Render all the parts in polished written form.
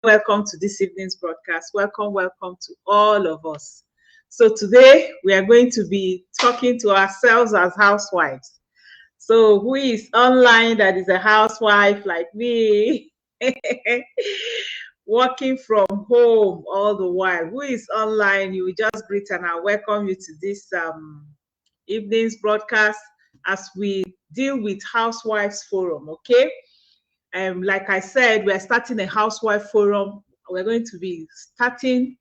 Welcome to this evening's broadcast. Welcome to all of us. So today we are going to be talking to ourselves as housewives. So who is online that is a housewife like me, working from home all the while? Who is online? You will just greet and I welcome you to this evening's broadcast as we deal with Housewives Forum. Okay. Like I said, we're starting a housewife forum. We're going to be starting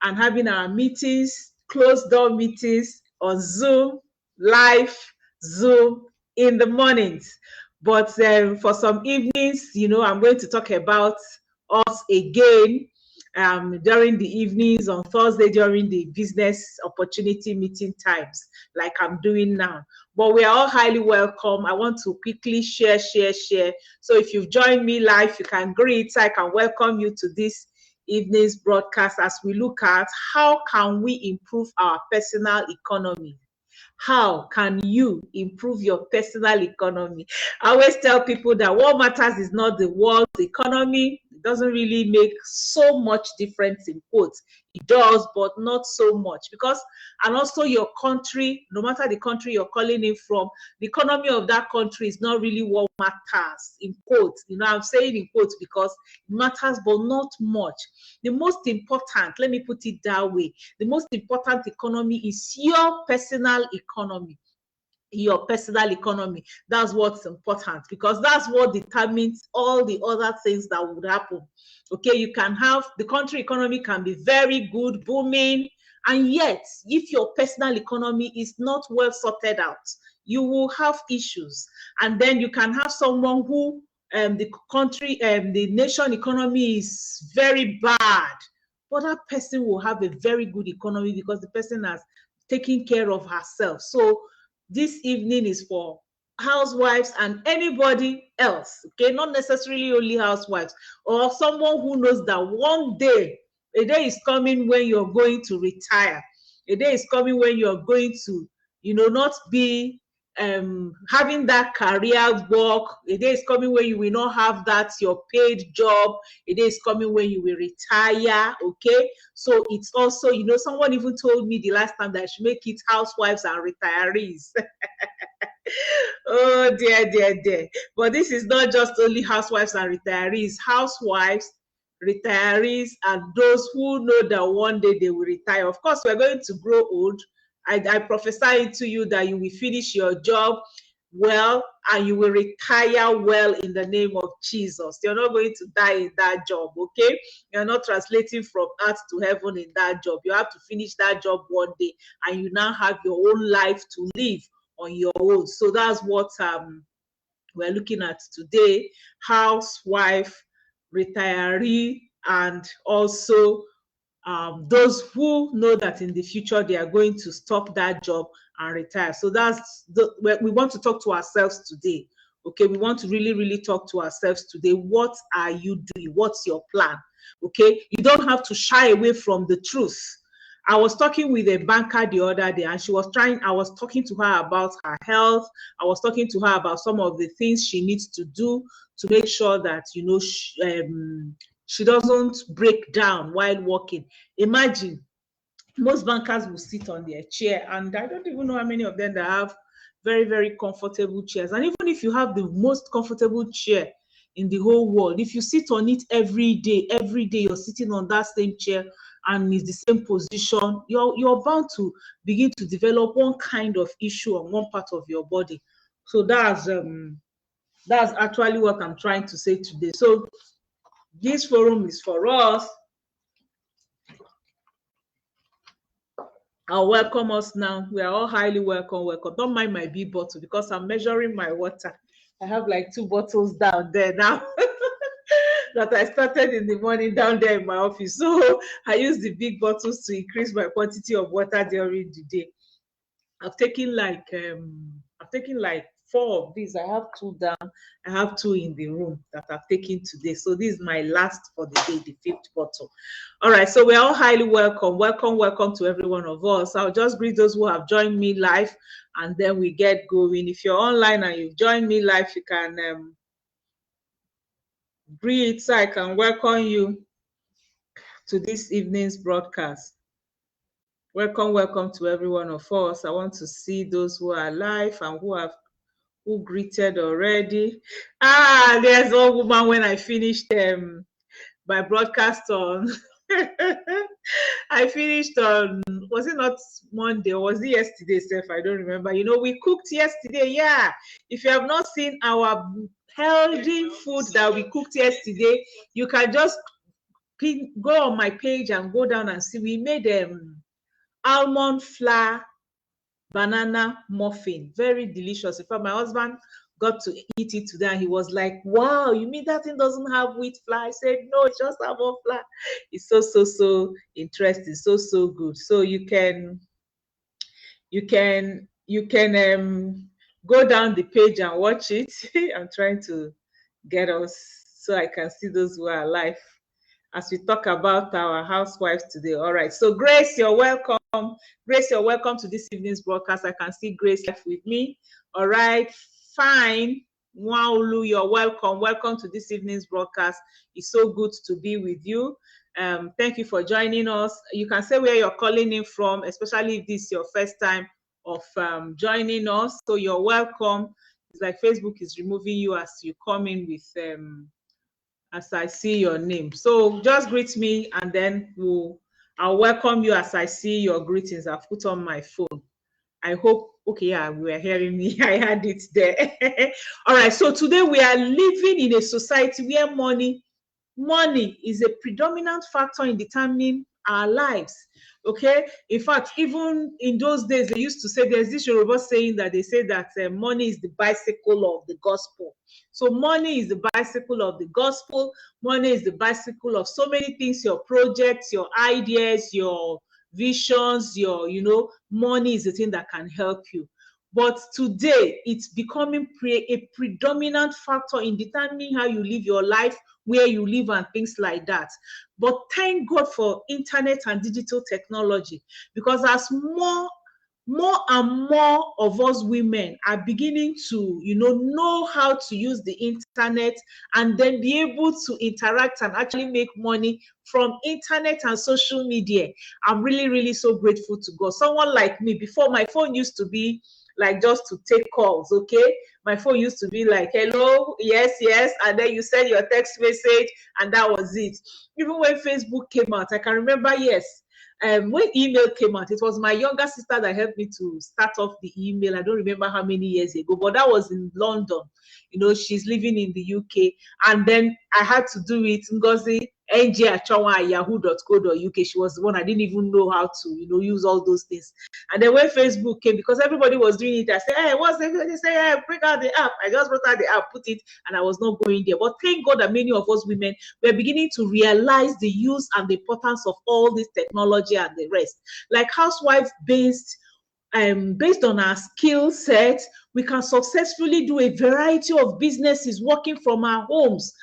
and having our meetings, closed door meetings on Zoom, live Zoom in the mornings. But for some evenings, I'm going to talk about us again during the evenings on Thursday during the business opportunity meeting times, like I'm doing now. But we are all highly welcome. I want to quickly share. So if you've joined me live, you can greet. I can welcome you to this evening's broadcast as we look at how can we improve our personal economy. How can you improve your personal economy? I always tell people that what matters is not the world economy. It doesn't really make so much difference in quotes. It does, but not so much. And also your country, no matter the country you're calling in from, the economy of that country is not really what matters in quotes. I'm saying in quotes because it matters, but not much. The most important, let me put it that way, the most important economy is your personal economy. Your personal economy. That's what's important because that's what determines all the other things that would happen. Okay, you can have the country economy can be very good, booming, and yet if your personal economy is not well sorted out, you will have issues. And then you can have someone who the nation economy is very bad, but that person will have a very good economy because the person has taken care of herself. So this evening is for housewives and anybody else, okay, not necessarily only housewives, or someone who knows that one day, a day is coming when you're going to retire. A day is coming when you're going to, not be having that career work. A day is coming when you will not have that your paid job. A day is coming when you will retire. Okay, so it's also, someone even told me the last time that I should make it housewives and retirees. Oh dear. But this is not just only housewives and retirees. Housewives, retirees, and those who know that one day they will retire. Of course, we're going to grow old. I prophesy into you that you will finish your job well and you will retire well in the name of Jesus. You're not going to die in that job, okay? You're not translating from earth to heaven in that job. You have to finish that job one day and you now have your own life to live on your own. So that's what we're looking at today: housewife, retiree, and also those who know that in the future they are going to stop that job and retire. So we want to talk to ourselves today. Okay, we want to really talk to ourselves today. What are you doing? What's your plan? Okay, you don't have to shy away from the truth. I was talking with a banker the other day and I was talking to her about her health. I was talking to her about some of the things she needs to do to make sure that, she doesn't break down while working. Imagine, most bankers will sit on their chair, and I don't even know how many of them that have very comfortable chairs. And even if you have the most comfortable chair in the whole world, if you sit on it every day you're sitting on that same chair and it's the same position, you're bound to begin to develop one kind of issue on one part of your body. So that's actually what I'm trying to say today. So this forum is for us. I'll welcome us now. We are all highly welcome. Don't mind my big bottle because I'm measuring my water. I have like 2 bottles down there now that I started in the morning down there in my office. So I use the big bottles to increase my quantity of water during the day. I've taken like 4 of these. I have 2 down. I have 2 in the room that I've taken today. So this is my last for the day, the 5th bottle. All right. So we're all highly welcome. Welcome to every one of us. I'll just greet those who have joined me live, and then we get going. If you're online and you've joined me live, you can greet so I can welcome you. to this evening's broadcast. Welcome to every one of us. I want to see those who are alive and who greeted already. There's one woman when I finished my broadcast on I finished on, was it not Monday or was it yesterday, Steph? I don't remember. We cooked yesterday. Yeah. If you have not seen our healthy food that we cooked yesterday, you can just go on my page and go down and see. We made almond flour banana muffin, very delicious. In fact, my husband got to eat it today and he was like, wow, you mean that thing doesn't have wheat flour? I said, no, it's just almond flour. It's so interesting, so good. So you can go down the page and watch it. I'm trying to get us so I can see those who are alive as we talk about our housewives today. All right. So Grace, you're welcome. Grace, you're welcome to this evening's broadcast. I can see Grace live with me. All right. Fine. Waulu, you're welcome. Welcome to this evening's broadcast. It's so good to be with you. Thank you for joining us. You can say where you're calling in from, especially if this is your first time of joining us. So you're welcome. It's like Facebook is removing you as you come in with as I see your name. So just greet me and then I'll welcome you as I see your greetings. I've put on my phone. I hope, okay, yeah, we are hearing me. I had it there. All right, so today we are living in a society where money is a predominant factor in determining our lives. Okay, in fact, even in those days, they used to say, there's this Yoruba saying that they say that money is the bicycle of the gospel. So money is the bicycle of the gospel. Money is the bicycle of so many things, your projects, your ideas, your visions, money is the thing that can help you. But today, it's becoming a predominant factor in determining how you live your life, where you live, and things like that. But thank God for internet and digital technology, because as more and more of us women are beginning to know how to use the internet and then be able to interact and actually make money from internet and social media, I'm really so grateful to God. Someone like me, before, my phone used to be like just to take calls. Okay, my phone used to be like, hello, yes, and then you send your text message and that was it. Even when Facebook came out, I can remember, yes, when email came out, it was my younger sister that helped me to start off the email. I don't remember how many years ago, but that was in London. She's living in the UK, and then I had to do it. Ngozi yahoo.co.uk. She was the one. I didn't even know how to use all those things. And then when Facebook came, because everybody was doing it, I said, hey, what's it? They say, hey, bring out the app. I just brought out the app, put it, and I was not going there. But thank God that many of us women were beginning to realize the use and the importance of all this technology and the rest. Like housewife based on our skill set, we can successfully do a variety of businesses working from our homes,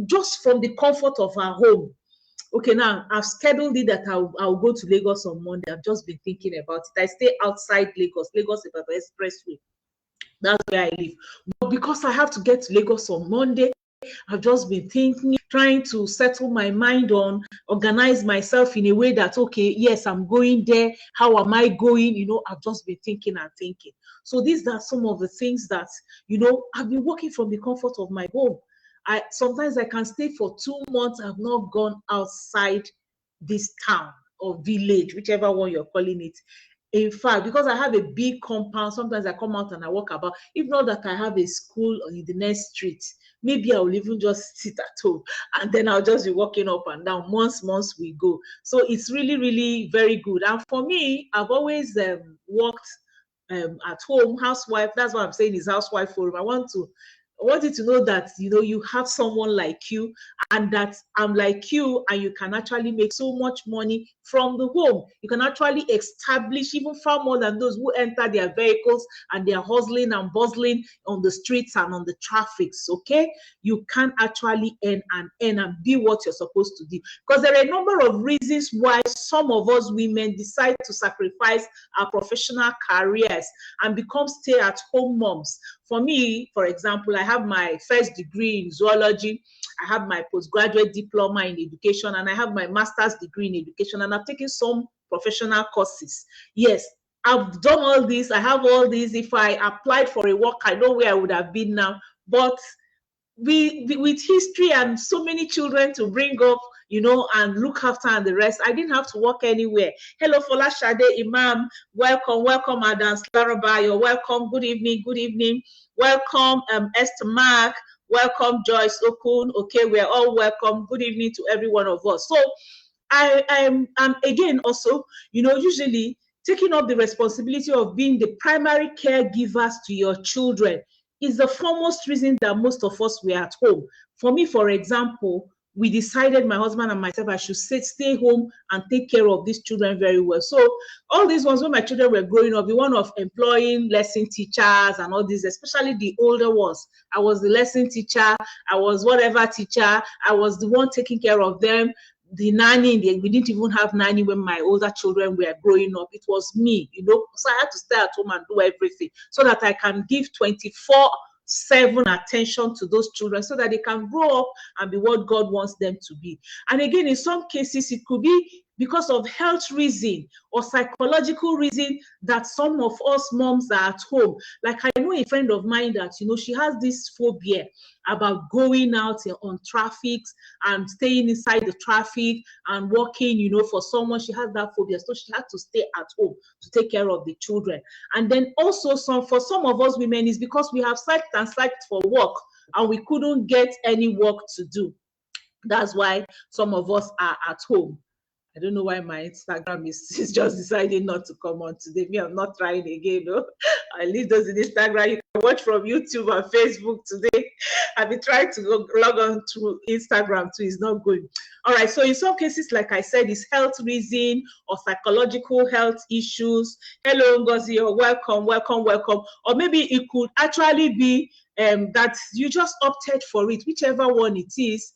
just from the comfort of our home. Okay, now I've scheduled it that I'll go to Lagos on Monday. I've just been thinking about it. I stay outside Lagos Ibadan Expressway. That's where I live. But because I have to get to Lagos on Monday, I've just been thinking, trying to settle my mind on, organize myself in a way that, okay, yes, I'm going there. How am I going? I've just been thinking and thinking. So these are some of the things that, I've been working from the comfort of my home. Sometimes I can stay for 2 months. I've not gone outside this town or village, whichever one you're calling it. In fact, because I have a big compound, sometimes I come out and I walk about. If not that I have a school in the next street, maybe I will even just sit at home and then I'll just be walking up and down. Once we go. So it's really very good. And for me, I've always worked at home, housewife. That's what I'm saying is housewife forum. I want you to know that you have someone like you, and that I'm like you, and you can actually make so much money from the home. You can actually establish even far more than those who enter their vehicles and they're hustling and bustling on the streets and on the traffics. Okay, you can actually earn and be what you're supposed to do, because there are a number of reasons why some of us women decide to sacrifice our professional careers and become stay-at-home moms. For me, for example, I have my first degree in zoology. I have my postgraduate diploma in education, and I have my master's degree in education, and I've taken some professional courses. Yes, I've done all this. I have all these. If I applied for a work, I know where I would have been now. But with history and so many children to bring up, and look after and the rest, I didn't have to work anywhere. Hello, Fola Shade Imam. Welcome, Adams Laraba. You're welcome. Good evening. Welcome, Esther Mark. Welcome, Joyce Okun. Okay, we're all welcome. Good evening to every one of us. So I am again also, usually taking up the responsibility of being the primary caregivers to your children is the foremost reason that most of us were at home. For me, for example, we decided, my husband and myself, I should stay home and take care of these children very well. So all these ones, when my children were growing up, the one of employing lesson teachers and all these, especially the older ones, I was the lesson teacher, I was whatever teacher, I was the one taking care of them. The nanny, we didn't even have nanny when my older children were growing up. It was me, so I had to stay at home and do everything so that I can give 24/7 attention to those children so that they can grow up and be what God wants them to be. And again, in some cases, it could be because of health reason or psychological reason that some of us moms are at home. Like I know a friend of mine that, she has this phobia about going out on traffic and staying inside the traffic and working, for someone. She has that phobia. So she had to stay at home to take care of the children. And then also for some of us women is because we have searched for work and we couldn't get any work to do. That's why some of us are at home. I don't know why my Instagram is just deciding not to come on today. Me, I'm not trying again. No? I leave those in Instagram. You can watch from YouTube and Facebook today. I've been trying to log on to Instagram too. It's not going. All right. So in some cases, like I said, it's health reason or psychological health issues. Hello, Ngozi. You're welcome. Or maybe it could actually be that you just opted for it, whichever one it is.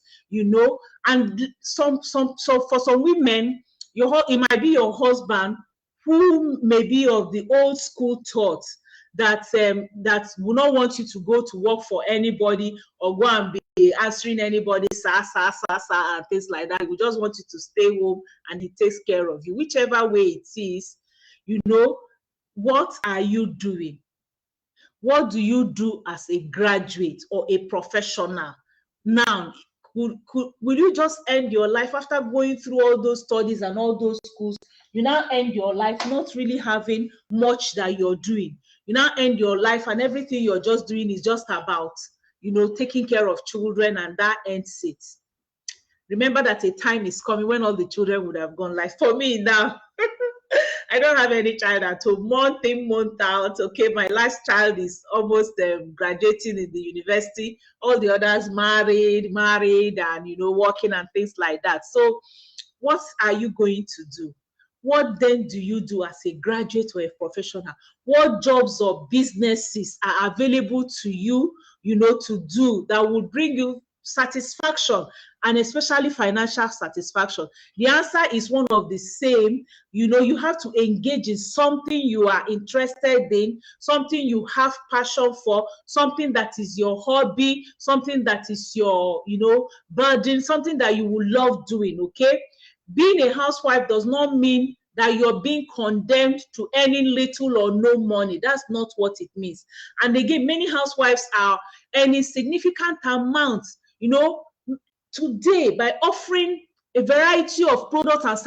And so for some women, it might be your husband who may be of the old school thought that will not want you to go to work for anybody or go and be answering anybody, and things like that. We just want you to stay home and he takes care of you. Whichever way it is, what are you doing? What do you do as a graduate or a professional now? Will you just end your life after going through all those studies and all those schools? You now end your life not really having much that you're doing. You now end your life and everything you're just doing is just about, taking care of children, and that ends it. Remember that a time is coming when all the children would have gone. Like for me now, I don't have any child at home. Month in, month out. Okay, my last child is almost graduating in the university. All the others married, and working and things like that. So, what are you going to do? What then do you do as a graduate or a professional? What jobs or businesses are available to you, to do that will bring you satisfaction, and especially financial satisfaction? The answer is one of the same. You have to engage in something you are interested in, something you have passion for, something that is your hobby, something that is your, burden, something that you will love doing, okay? Being a housewife does not mean that you're being condemned to earning little or no money. That's not what it means. And again, many housewives are earning significant amounts, today by offering a variety of products and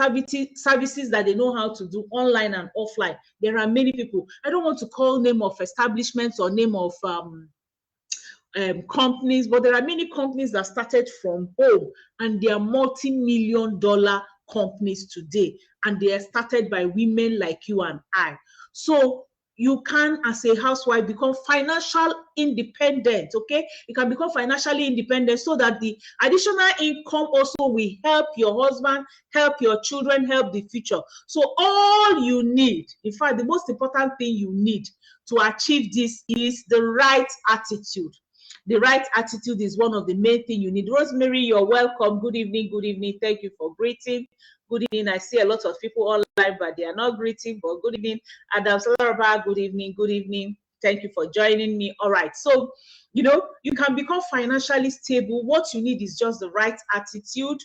services that they know how to do online and offline. There are many people. I don't want to call name of establishments or name of companies, but there are many companies that started from home and they are multi-million-dollar companies today, and they are started by women like you and I. So you can, as a housewife, become financial independent, okay? You can become financially independent so that the additional income also will help your husband, help your children, help the future. So all you need, in fact, the most important thing you need to achieve this is the right attitude. The right attitude is one of the main things you need. Rosemary, you're welcome. Good evening. Thank you for greeting. Good evening. I see a lot of people online, but they are not greeting, but good evening. Adams Laraba, good evening. Thank you for joining me. All right. So, you know, you can become financially stable. What you need is just the right attitude,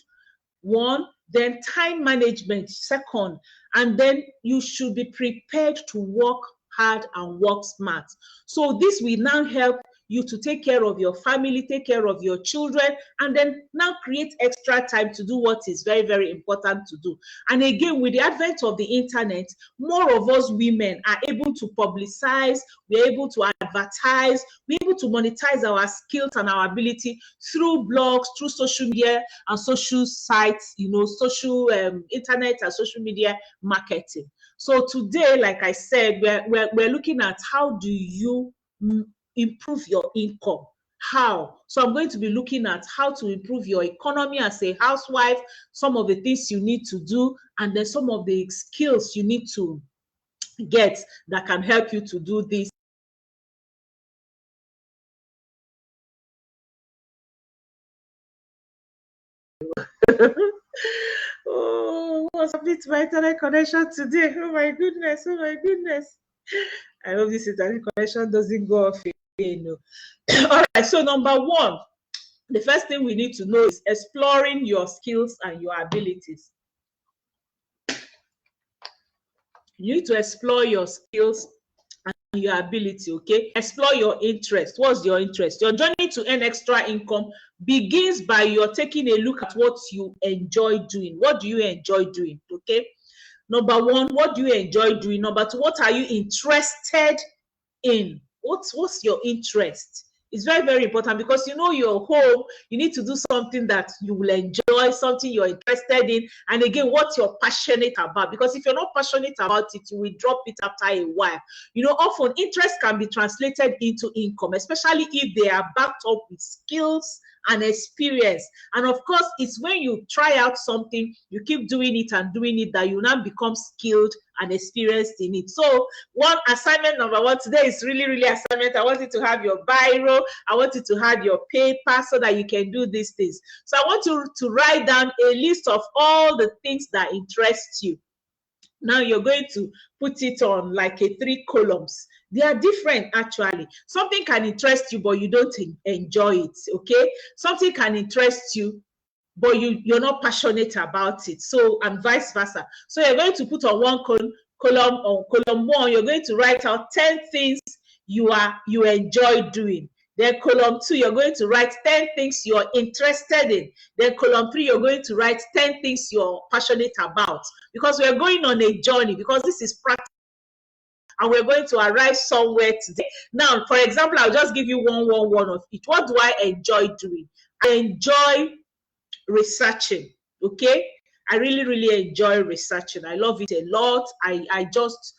one, then time management, second, and then you should be prepared to work hard and work smart. So this will now help you to take care of your family, take care of your children, and then now create extra time to do what is very, very important to do. And again, with the advent of the internet, more of us women are able to publicize, we're able to advertise, we're able to monetize our skills and our ability through blogs, through social media and social sites, you know, social internet and social media marketing. So today, like I said, we're looking at how do you improve your income. How? So I'm going to be looking at how to improve your economy as a housewife, some of the things you need to do, and then some of the skills you need to get that can help you to do this. Oh, what's up with my internet connection today? Oh my goodness, oh my goodness. I hope this internet connection doesn't go off again. No. All right, so number one, the first thing we need to know is exploring your skills and your abilities. You need to explore your skills and your ability, okay? Explore your interest. What's your interest? Your journey to earn extra income begins by your taking a look at what you enjoy doing. What do you enjoy doing, okay? Number one, what do you enjoy doing? Number two, what are you interested in? What's your interest? It's very, very important because you know you're home, you need to do something that you will enjoy, something you're interested in, and again, what you're passionate about. Because if you're not passionate about it, you will drop it after a while. You know, often interest can be translated into income, especially if they are backed up with skills and experience. And of course, it's when you try out something, you keep doing it and doing it, that you now become skilled and experienced in it. So one assignment number one today is really, really assignment. I want you to have your biro. I want you to have your paper so that you can do these things. So I want you to write down a list of all the things that interest you. Now you're going to put it on like a 3 columns. They are different actually. Something can interest you, but you don't enjoy it, okay? Something can interest you, but you're not passionate about it. So, and vice versa. So you're going to put on one column, on column one, you're going to write out 10 things you enjoy doing. Then column two, you're going to write 10 things you're interested in. Then column three, you're going to write 10 things you're passionate about. Because we're going on a journey, because this is practice, and we're going to arrive somewhere today. Now, for example, I'll just give you one of it. What do I enjoy doing? I enjoy researching, okay? I really, really enjoy researching. I love it a lot. I just,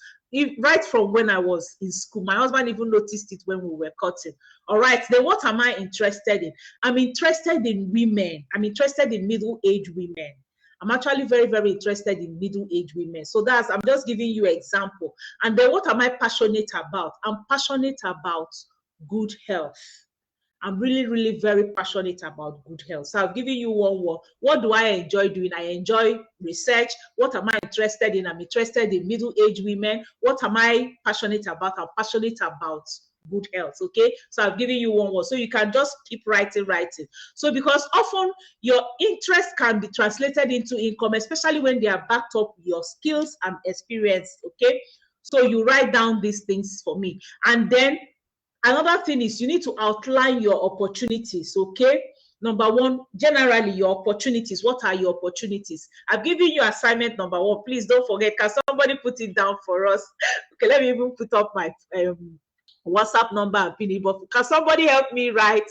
right from when I was in school, my husband even noticed it when we were cutting. All right, then what am I interested in? I'm interested in women. I'm interested in middle-aged women. I'm actually very, very interested in middle-aged women. So I'm just giving you an example. And then what am I passionate about? I'm passionate about good health. I'm really, really very passionate about good health. So I've given you one word. What do I enjoy doing? I enjoy research. What am I interested in? I'm interested in middle-aged women. What am I passionate about? I'm passionate about good health, okay? So I've given you one word. So you can just keep writing. So because often your interest can be translated into income, especially when they are backed up with your skills and experience, okay? So you write down these things for me. And then another thing is you need to outline your opportunities, okay? Number one, generally your opportunities. What are your opportunities? I've given you assignment number one. Please don't forget. Can somebody put it down for us? Okay, let me even put up my WhatsApp number and pin it. But can somebody help me write?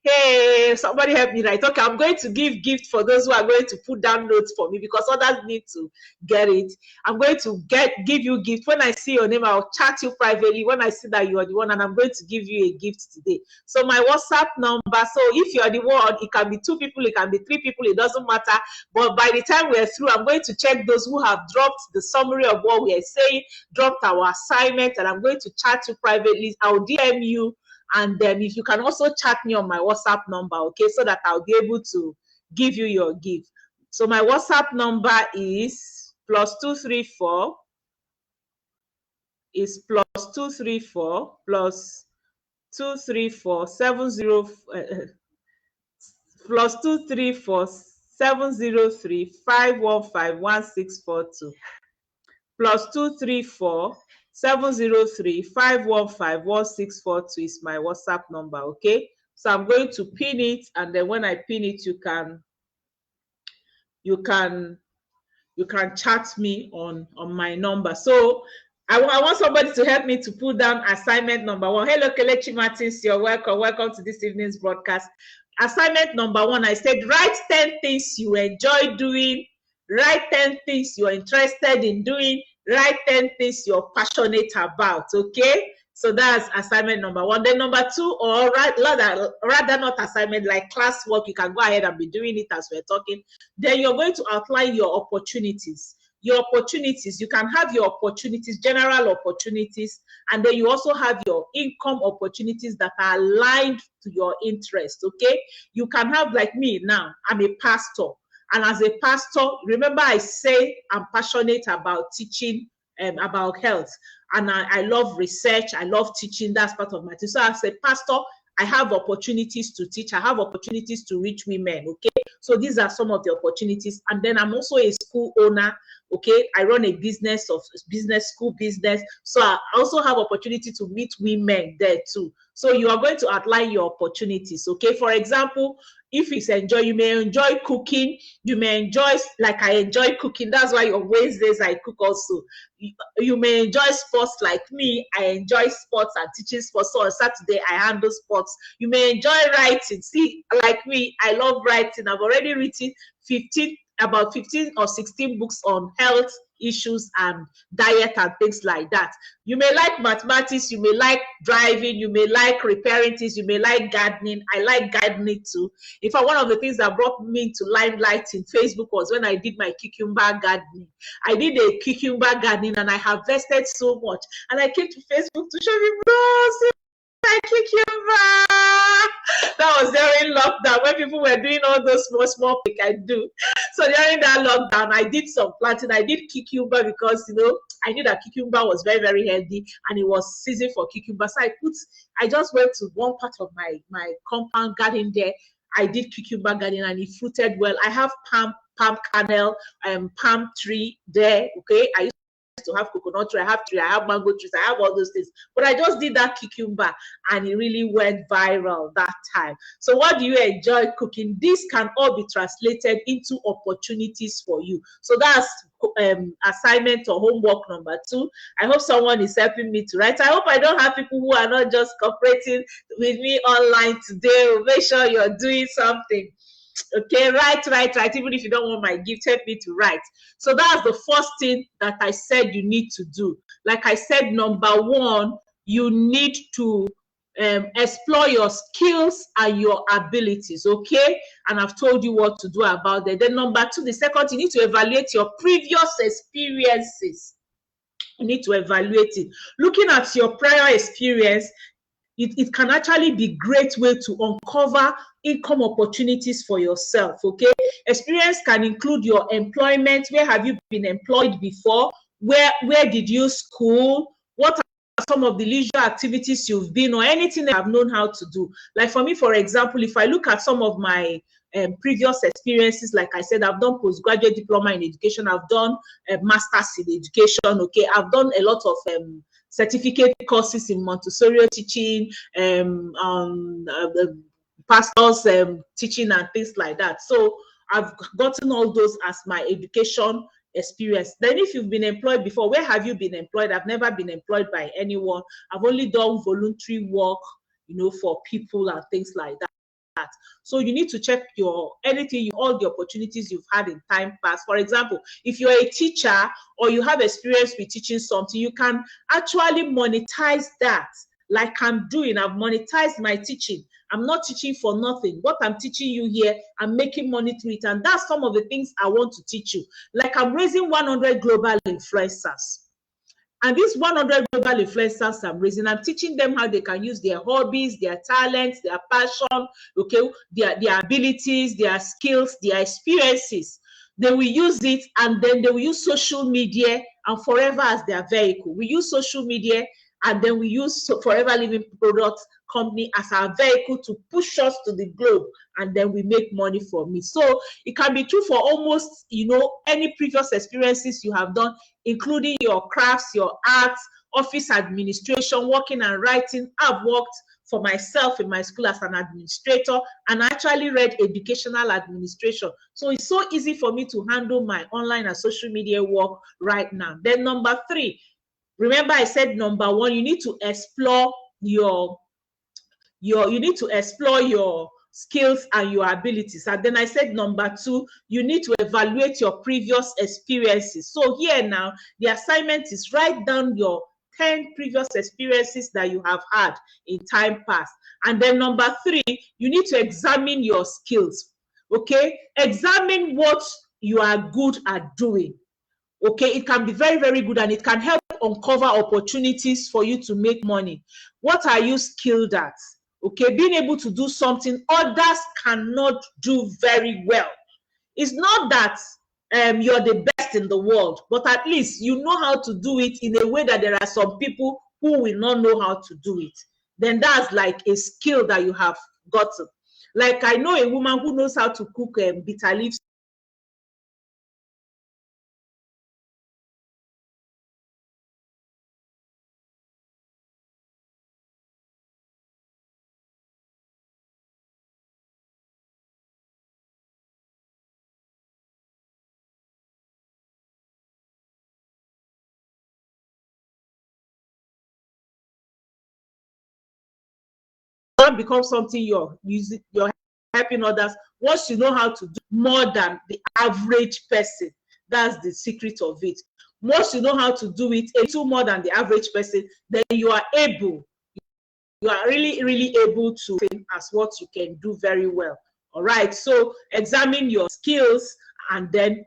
Hey, somebody help me write. Okay, I'm going to give gift for those who are going to put down notes for me, because others need to get it. I'm going to give you gift. When I see your name, I'll chat you privately when I see that you are the one, and I'm going to give you a gift today. So my WhatsApp number, so if you are the one, it can be 2 people, it can be 3 people, it doesn't matter. But by the time we're through, I'm going to check those who have dropped the summary of what we are saying, dropped our assignment, and I'm going to chat you privately. I'll DM you, and then if you can also chat me on my WhatsApp number, okay, so that I'll be able to give you your gift. So my WhatsApp number is +234 is +234 plus 234 70 plus 234 703 515 1642 plus 234 703 515 1642 is my WhatsApp number. Okay, so I'm going to pin it, and then when I pin it, you can chat me on my number. So I want somebody to help me to put down assignment number 1. Hello, Kelechi Martins, you're welcome to this evening's broadcast. Assignment number 1, I said write 10 things you enjoy doing, write 10 things you're interested in doing, write 10 things you're passionate about. Okay, so that's assignment number 1. Then number 2, or rather not assignment, like classwork, you can go ahead and be doing it as we're talking. Then you're going to outline your opportunities. Your opportunities, you can have your opportunities, general opportunities, and then you also have your income opportunities that are aligned to your interest. Okay, you can have, like me now, I'm a pastor, and as a pastor, remember I say I'm passionate about teaching about health, and I love research, I love teaching. That's part of my team. So as a pastor, I have opportunities to teach, I have opportunities to reach women. Okay, so these are some of the opportunities. And then I'm also a school owner. Okay, I run a school business, so I also have opportunity to meet women there too. So you are going to outline your opportunities. Okay, for example, if it's you may enjoy cooking, you may enjoy, like I enjoy cooking, that's why on Wednesdays I cook also. You may enjoy sports, like me, I enjoy sports and teaching sports, so on Saturday I handle sports. You may enjoy writing, see, like me, I love writing. I've already written about 15 or 16 books on health issues and diet and things like that. You may like mathematics, you may like driving, you may like repairing things, you may like gardening. I like gardening too. In fact, one of the things that brought me to limelight in Facebook was when I did my cucumber gardening. I did a cucumber gardening and I harvested so much, and I came to Facebook to show people, my cucumber. That was during lockdown, when people were doing all those small things I do. So during that lockdown, I did some planting. I did cucumber because, you know, I knew that cucumber was very, very healthy and it was season for cucumber. So I just went to one part of my compound garden there. I did cucumber garden and it fruited well. I have palm kernel and palm tree there. Okay, I used to have coconut tree, I have mango trees, I have all those things, but I just did that cucumber and it really went viral that time. So what do you enjoy cooking? This can all be translated into opportunities for you. So that's assignment or homework number 2. I hope someone is helping me to write. I hope I don't have people who are not just cooperating with me online today. Make sure you're doing something. Okay, write, even if you don't want my gift, help me to write. So that's the first thing that I said you need to do. Like I said, number 1, you need to explore your skills and your abilities. Okay, and I've told you what to do about that. Then number 2, the second, you need to evaluate your previous experiences. You need to evaluate it. Looking at your prior experience, it can actually be a great way to uncover income opportunities for yourself. Okay, experience can include your employment. Where have you been employed before? Where did you school? What are some of the leisure activities you've been, or anything that I've known how to do? Like for me, for example, if I look at some of my previous experiences, like I said, I've done postgraduate diploma in education, I've done masters in education. Okay, I've done a lot of certificate courses in Montessori teaching, pastors teaching and things like that. So I've gotten all those as my education experience. Then if you've been employed before, where have you been employed? I've never been employed by anyone. I've only done voluntary work, you know, for people and things like that. So you need to check all the opportunities you've had in time past. For example, if you're a teacher or you have experience with teaching something, you can actually monetize that. Like I'm doing, I've monetized my teaching. I'm not teaching for nothing. What I'm teaching you here, I'm making money through it. And that's some of the things I want to teach you. Like I'm raising 100 global influencers. And these 100 global influencers I'm raising, I'm teaching them how they can use their hobbies, their talents, their passion, okay, their abilities, their skills, their experiences. They will use it, and then they will use social media and Forever as their vehicle. We use social media, and then we use Forever Living Products Company as our vehicle to push us to the globe, and then we make money from it. So it can be true for almost, any previous experiences you have done, including your crafts, your arts, office administration, working and writing. I've worked for myself in my school as an administrator, and I actually read educational administration. So it's so easy for me to handle my online and social media work right now. Then number 3, remember I said number 1, you need to explore your skills and your abilities. And then I said number 2, you need to evaluate your previous experiences. So here now, the assignment is write down your 10 previous experiences that you have had in time past. And then number 3, you need to examine your skills. Okay, examine what you are good at doing. Okay, it can be very, very good, and it can help uncover opportunities for you to make money. What are you skilled at? Okay, being able to do something others cannot do very well. It's not that you're the best in the world, but at least you know how to do it in a way that there are some people who will not know how to do it. Then that's like a skill that you have gotten. Like I know a woman who knows how to cook bitter leaf become something you're using, you're helping others. Once you know how to do more than the average person, that's the secret of it. Once you know how to do it a little more than the average person, then you are really, really able to think as what you can do very well. All right. So examine your skills, and then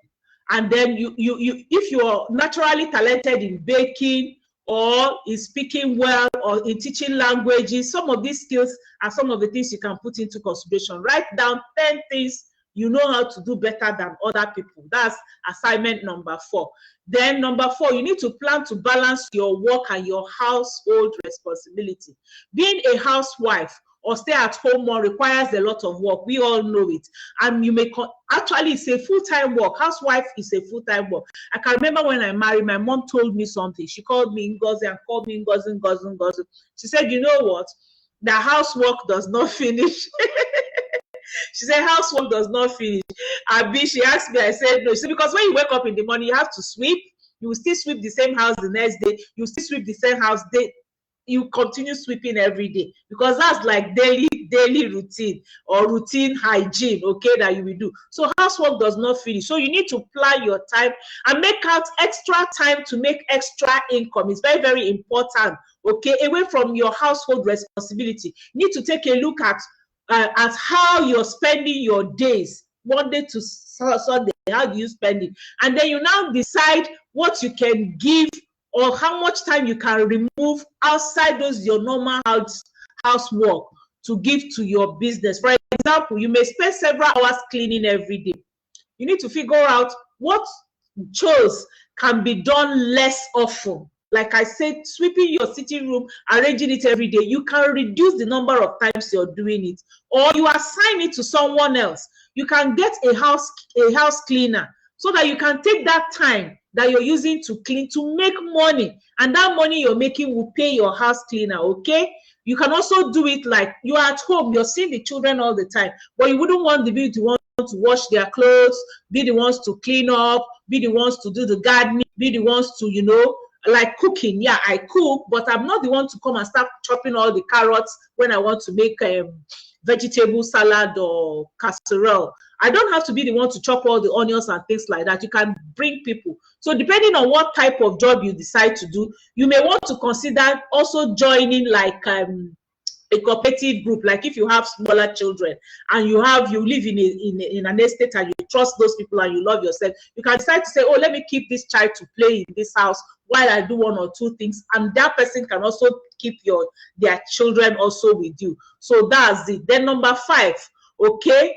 you if you're naturally talented in baking, or in speaking well, or in teaching languages, some of these skills are some of the things you can put into consideration. Write down 10 things you know how to do better than other people. That's assignment number 4. Then number 4, you need to plan to balance your work and your household responsibility. Being a housewife or stay-at-home mom requires a lot of work. We all know it. And you may actually, it's a full-time work. Housewife is a full-time work. I can remember when I married, my mom told me something. She called me Ngozi and called me Ngozi, Ngozi, Ngozi. She said, you know what? The housework does not finish. She said, housework does not finish. She asked me, I said, no. She said, because when you wake up in the morning, you have to sweep. You will still sweep the same house the next day. You still sweep the same house. You continue sweeping every day, because that's like daily routine or routine hygiene, okay, that you will do. So housework does not finish. So you need to plan your time and make out extra time to make extra income. It's very, very important, okay, away from your household responsibility. You need to take a look at how you're spending your days, Monday to Sunday. How do you spend it? And then you now decide what you can give, or how much time you can remove outside those your normal housework to give to your business. For example, you may spend several hours cleaning every day. You need to figure out what chores can be done less often. Like I said, sweeping your sitting room, arranging it every day, you can reduce the number of times you're doing it, or you assign it to someone else. You can get a house cleaner, so that you can take that time that you're using to clean to make money, and that money you're making will pay your house cleaner, okay? You can also do it like you're at home, you're seeing the children all the time, but you wouldn't want the one to wash their clothes, be the ones to clean up, be the ones to do the gardening, be the ones to, like cooking. Yeah, I cook, but I'm not the one to come and start chopping all the carrots when I want to make vegetable salad or casserole. I don't have to be the one to chop all the onions and things like that. You can bring people. So depending on what type of job you decide to do, you may want to consider also joining like a cooperative group. Like if you have smaller children and you live in an estate and you trust those people and you love yourself, you can decide to say, oh, let me keep this child to play in this house while I do one or two things, and that person can also keep their children also with you. So that's it. Then number 5, okay,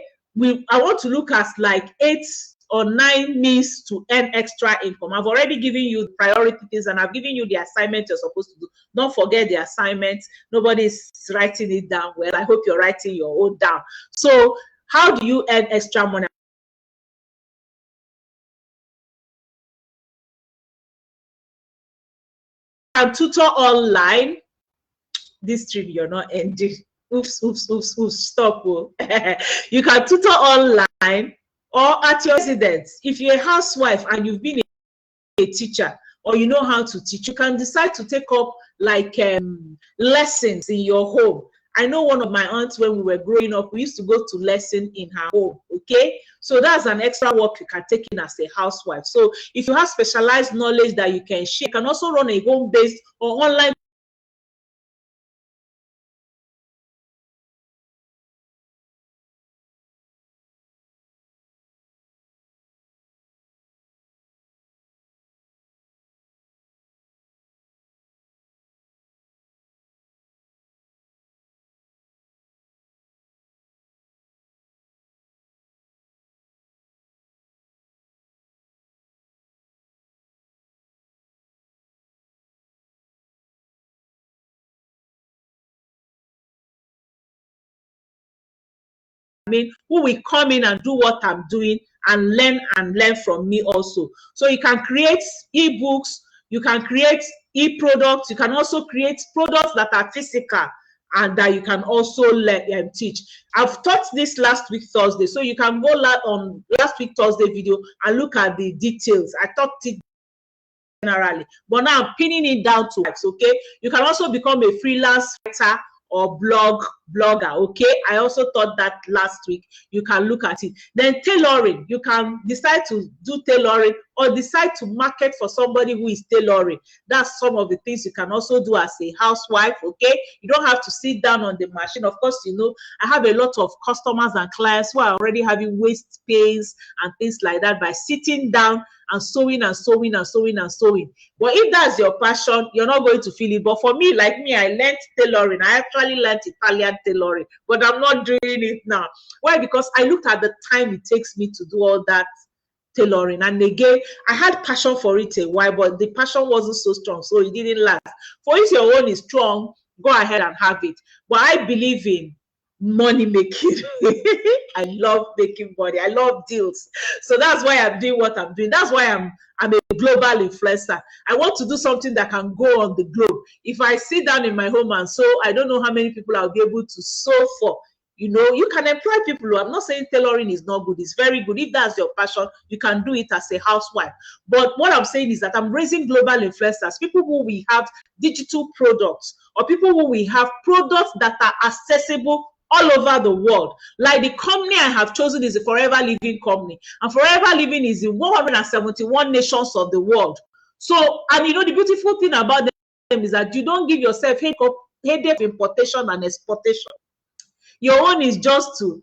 I want to look at like 8 or 9 means to earn extra income. I've already given you priority things, and I've given you the assignment you're supposed to do. Don't forget the assignment. Nobody's writing it down. Well, I hope you're writing your own down. So how do you earn extra money? And tutor online. This trip you're not ending. Oops, oops, oops, oops, stop. Oh. You can tutor online or at your residence. If you're a housewife and you've been a teacher, or you know how to teach, you can decide to take up like lessons in your home. I know one of my aunts, when we were growing up, we used to go to lesson in her home. Okay, so that's an extra work you can take in as a housewife. So if you have specialized knowledge that you can share, you can also run a home-based or online who will come in and do what I'm doing and learn from me also. So you can create ebooks, you can create e-products, you can also create products that are physical and that you can also teach. I've taught this last week Thursday, so you can go on last week Thursday video and look at the details. I taught it generally, but now I'm pinning it down to works. Okay, you can also become a freelance writer or blogger. Okay, I also taught that last week. You can look at it. Then tailoring, you can decide to do tailoring or decide to market for somebody who is tailoring. That's some of the things you can also do as a housewife. Okay, you don't have to sit down on the machine. Of course, you know, I have a lot of customers and clients who are already having waist pains and things like that by sitting down and sewing and sewing and sewing and sewing. But if that's your passion, you're not going to feel it. But for me, like me, I learned tailoring. I actually learned Italian tailoring, but I'm not doing it now. Why? Because I looked at the time it takes me to do all that tailoring, and again, I had passion for it a while, but the passion wasn't so strong, so it didn't last. For if your own is strong, go ahead and have it. But I believe in money making. I love making money. I love deals. So that's why I'm doing what I'm doing. That's why I'm a global influencer. I want to do something that can go on the globe. If I sit down in my home and sew, I don't know how many people I'll be able to sew for. You know, you can employ people. I'm not saying tailoring is not good. It's very good. If that's your passion, you can do it as a housewife. But what I'm saying is that I'm raising global influencers, people who will have digital products, or people who will have products that are accessible all over the world. Like the company I have chosen is a Forever Living company, and Forever Living is in 171 nations of the world. So, and you know, the beautiful thing about them is that you don't give yourself headache of importation and exportation. Your own is just to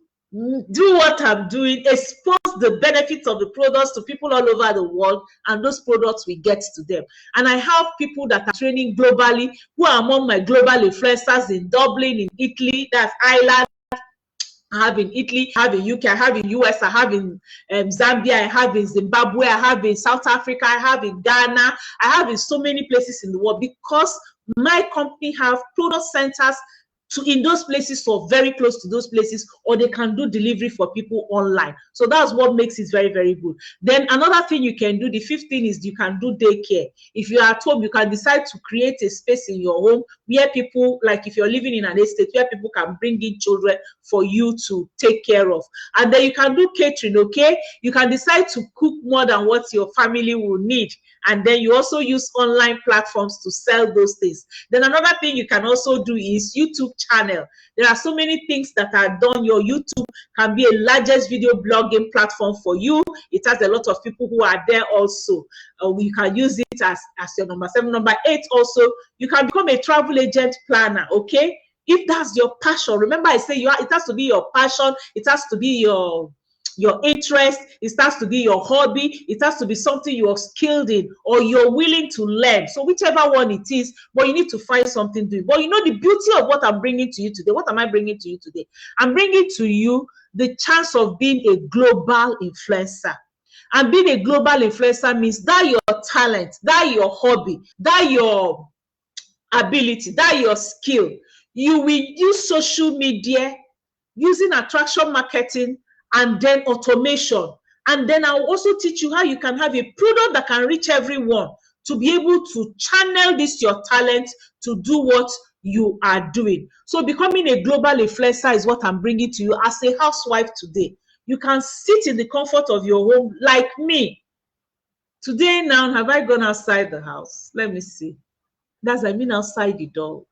do what I'm doing, expose the benefits of the products to people all over the world, and those products we get to them. And I have people that are training globally who are among my global influencers in Dublin, in Italy, that's Ireland. I have in Italy, I have in UK, I have in US, I have in Zambia, I have in Zimbabwe, I have in South Africa, I have in Ghana, I have in so many places in the world, because my company have product centers in those places or very close to those places, or they can do delivery for people online. So that's what makes it very, very good. Then another thing you can do, the fifth thing, is you can do daycare. If you're at home, you can decide to create a space in your home where people, like if you're living in an estate, where people can bring in children for you to take care of. And then you can do catering. Okay, you can decide to cook more than what your family will need, and then you also use online platforms to sell those things. Then another thing you can also do is YouTube channel. There are so many things that are done. Your YouTube can be a largest video blogging platform for you. It has a lot of people who are there also. You can use it as your number 7. Number 8, also, you can become a travel agent planner. Okay, if that's your passion. Remember, I say it has to be your passion. It has to be your interest. It has to be your hobby. It has to be something you're skilled in or you're willing to learn. So whichever one it is, but you need to find something to do. But you know the beauty of what I'm bringing to you today. What am I bringing to you today? I'm bringing to you the chance of being a global influencer. And being a global influencer means that your talent, that your hobby, that your ability, that your skill, you will use social media, using attraction marketing, and then automation. And then I'll also teach you how you can have a product that can reach everyone, to be able to channel this your talent to do what you are doing. So becoming a global influencer is what I'm bringing to you as a housewife today. You can sit in the comfort of your home like me. Today now, have I gone outside the house? Let me see. That's, I mean, outside the door.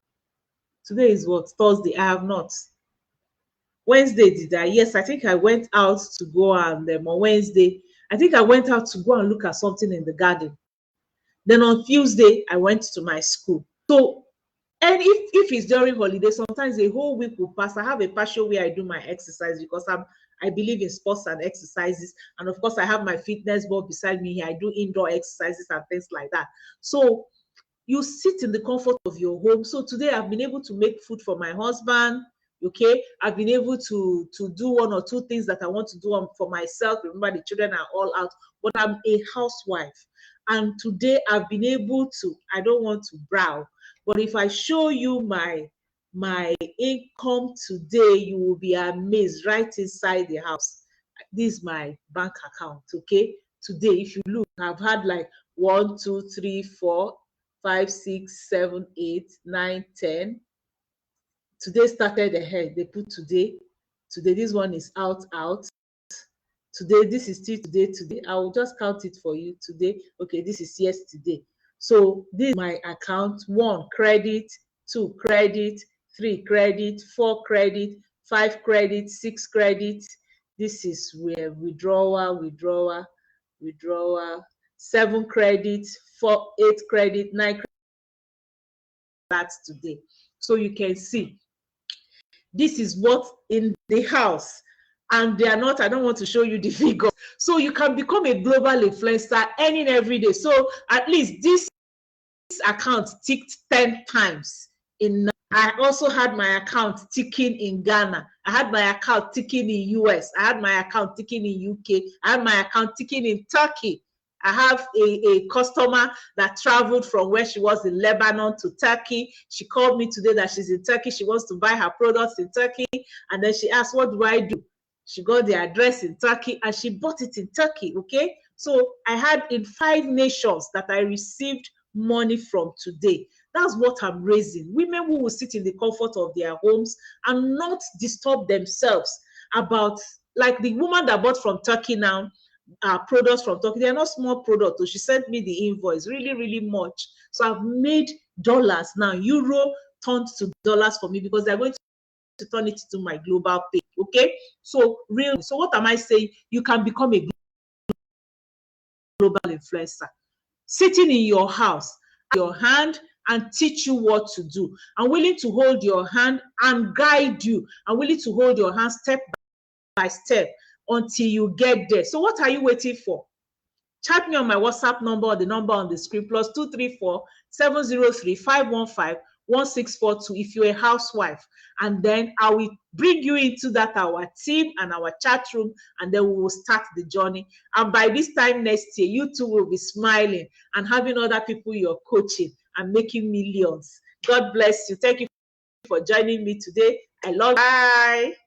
Today is what? Thursday. I have not. Wednesday, did I? Yes, I think I went out to go, and on Wednesday, I think I went out to go and look at something in the garden. Then on Tuesday, I went to my school. So, and if it's during holiday, sometimes a whole week will pass. I have a partial where I do my exercise because I believe in sports and exercises. And of course, I have my fitness ball beside me here. I do indoor exercises and things like that. So you sit in the comfort of your home. So today I've been able to make food for my husband. Okay, I've been able to do one or two things that I want to do for myself. Remember, the children are all out, but I'm a housewife. And today I've been able to, I don't want to brag, but if I show you my income today, you will be amazed. Right inside the house, this is my bank account. Okay, today if you look, I've had like 1 2 3 4 5 6 7 8 9 10. Today started ahead. They put today. This one is out. Today, this is still today. I will just count it for you today. Okay, this is yesterday. So this is my account. 1 credit, 2 credit, 3 credit, 4 credit, 5 credit, 6 credit. This is where withdrawal, 7 credit, 8 credit, 9 credit. That's today. So you can see this is what in the house, and they are not, I don't want to show you the figures. So you can become a global influencer earning every day. So at least this account ticked 10 times. I also had my account ticking in Ghana. I had my account ticking in US. I had my account ticking in UK. I had my account ticking in Turkey. I have a customer that traveled from where she was in Lebanon to Turkey. She called me today that she's in Turkey. She wants to buy her products in Turkey. And then she asked, what do I do? She got the address in Turkey and she bought it in Turkey, okay? So I had in 5 nations that I received money from today. That's what I'm raising. Women who will sit in the comfort of their homes and not disturb themselves about, like the woman that bought from Turkey now, products from Turkey. They're not small products. So she sent me the invoice, really, really much. So I've made dollars now. Euro turned to dollars for me because they're going to turn it to my global pay. Okay. So really, so what am I saying? You can become a global influencer. Sitting in your house, your hand and teach you what to do. I'm willing to hold your hand and guide you. I'm willing to hold your hand step by step until you get there. So what are you waiting for? Chat me on my WhatsApp number or the number on the screen, +234 703 515 1642 if you're a housewife. And then I will bring you into that our team and our chat room, and then we will start the journey. And by this time next year, you too will be smiling and having other people you're coaching and making millions. God bless you. Thank you for joining me today. I love you. Bye.